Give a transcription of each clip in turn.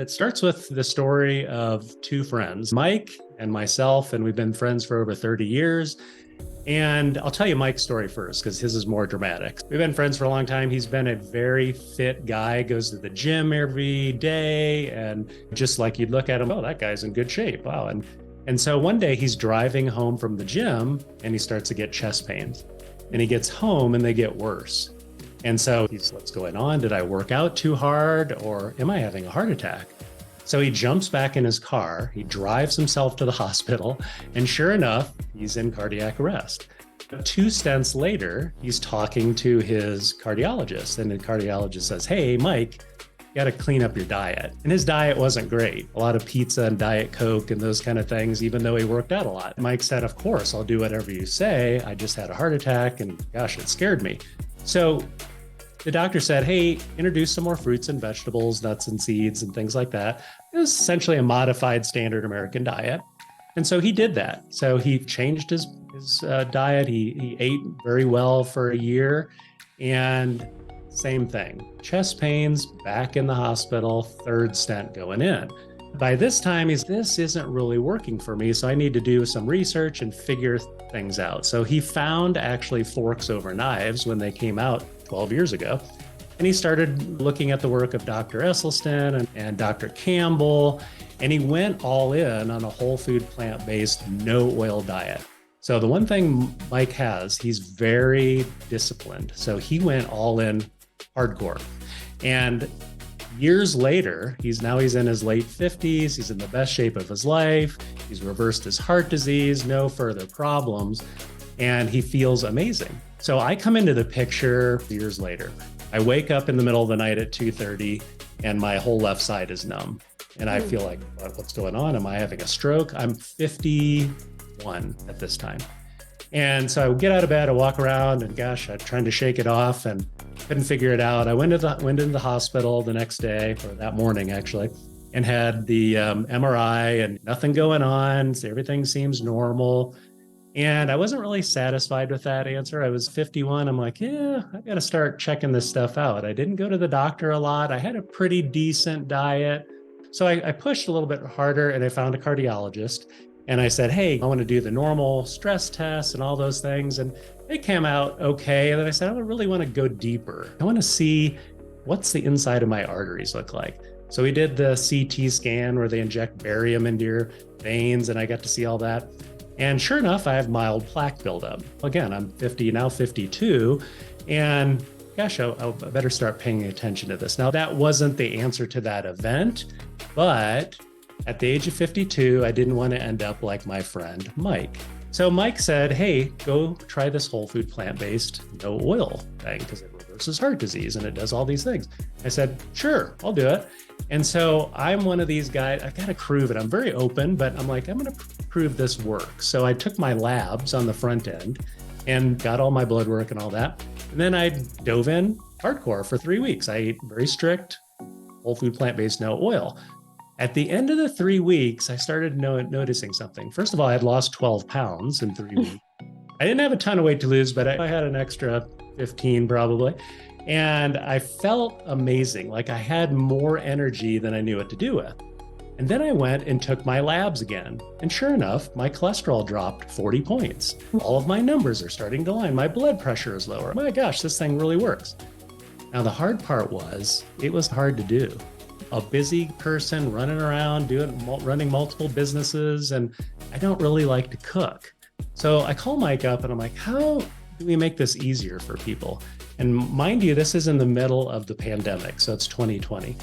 It starts with the story of two friends, Mike and myself, and we've been friends for over 30 years. And I'll tell you Mike's story first because his is more dramatic. We've been friends for a long time. He's been a very fit guy, goes to the gym every day. And just like you'd look at him, oh, that guy's in good shape. Wow. And so one day he's driving home from the gym and he starts to get chest pains. And he gets home and they get worse. And so he's, what's going on? Did I work out too hard or am I having a heart attack? So he jumps back in his car, he drives himself to the hospital, and sure enough, he's in cardiac arrest. 2 stents later, he's talking to his cardiologist, and the cardiologist says, hey, Mike, you got to clean up your diet. And his diet wasn't great. A lot of pizza and Diet Coke and those kind of things, even though he worked out a lot. Mike said, of course, I'll do whatever you say. I just had a heart attack and gosh, it scared me. So the doctor said, hey, introduce some more fruits and vegetables, nuts and seeds and things like that. It was essentially a modified standard American diet. And so he did that. So he changed his diet. He ate very well for a year. And same thing, chest pains, back in the hospital, 3rd stent going in. By this time, this isn't really working for me. So I need to do some research and figure things out. So he found actually forks over knives when they came out 12 years ago. And he started looking at the work of Dr. Esselstyn and Dr. Campbell, and he went all in on a whole food, plant-based, no oil diet. So the one thing Mike has, he's very disciplined. So he went all in hardcore. And years later, he's in his late 50s. He's in the best shape of his life. He's reversed his heart disease, no further problems, and he feels amazing. So I come into the picture years later. I wake up in the middle of the night at 2:30 and my whole left side is numb. And I feel like, what's going on? Am I having a stroke? I'm 51 at this time. And so I would get out of bed, I walk around and gosh, I'm trying to shake it off and couldn't figure it out. I went into the hospital the next day, or that morning actually, and had the MRI and nothing going on. So everything seems normal. And I wasn't really satisfied with that answer. I was 51. I'm like, yeah, I got to start checking this stuff out. I didn't go to the doctor a lot. I had a pretty decent diet. So I pushed a little bit harder and I found a cardiologist. And I said, hey, I want to do the normal stress tests and all those things. And they came out okay. And then I said, I really want to go deeper. I want to see what's the inside of my arteries look like. So we did the CT scan where they inject barium into your veins. And I got to see all that. And sure enough, I have mild plaque buildup. Again, I'm 50, now 52. And gosh, I better start paying attention to this. Now, that wasn't the answer to that event, but at the age of 52, I didn't want to end up like my friend, Mike. So Mike said, hey, go try this whole food plant-based, no oil thing because it reverses heart disease and it does all these things. I said, sure, I'll do it. And so I'm one of these guys, I got to prove it. I'm very open, but I'm like, I'm going to prove this works. So I took my labs on the front end and got all my blood work and all that. And then I dove in hardcore for 3 weeks. I ate very strict, whole food, plant-based, no oil. At the end of the 3 weeks, I started noticing something. First of all, I had lost 12 pounds in 3 weeks. I didn't have a ton of weight to lose, but I had an extra 15 probably. And I felt amazing. Like I had more energy than I knew what to do with. And then I went and took my labs again. And sure enough, my cholesterol dropped 40 points. All of my numbers are starting to line. My blood pressure is lower. My gosh, this thing really works. Now, the hard part was, it was hard to do. A busy person running around, running multiple businesses, and I don't really like to cook. So I call Mike up and I'm like, how do we make this easier for people? And mind you, this is in the middle of the pandemic, so it's 2020.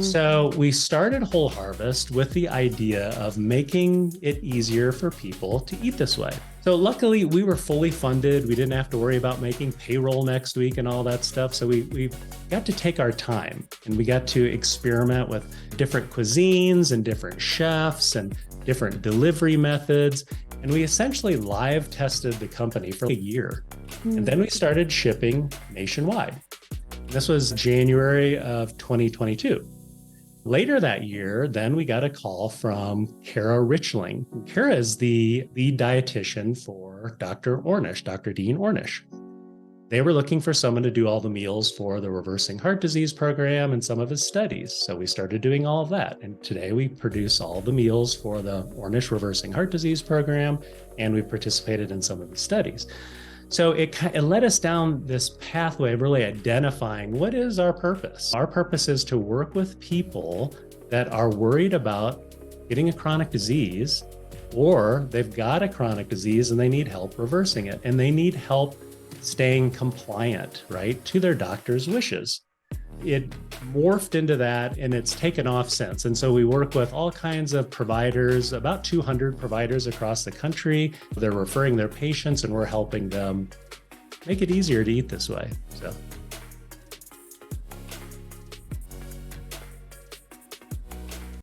So we started Whole Harvest with the idea of making it easier for people to eat this way. So luckily, we were fully funded. We didn't have to worry about making payroll next week and all that stuff. So we got to take our time and we got to experiment with different cuisines and different chefs and different delivery methods. And we essentially live tested the company for a year. And then we started shipping nationwide. This was January of 2022. Later that year, then we got a call from Kara Richling. Kara is the lead dietitian for Dr. Ornish, Dr. Dean Ornish. They were looking for someone to do all the meals for the Reversing Heart Disease program and some of his studies. So we started doing all of that. And today we produce all the meals for the Ornish Reversing Heart Disease program, and we participated in some of the studies. So it led us down this pathway of really identifying what is our purpose. Our purpose is to work with people that are worried about getting a chronic disease, or they've got a chronic disease and they need help reversing it, and they need help staying compliant, right, to their doctor's wishes. It morphed into that, and it's taken off since. And so we work with all kinds of providers, about 200 providers across the country. They're referring their patients, and we're helping them make it easier to eat this way. So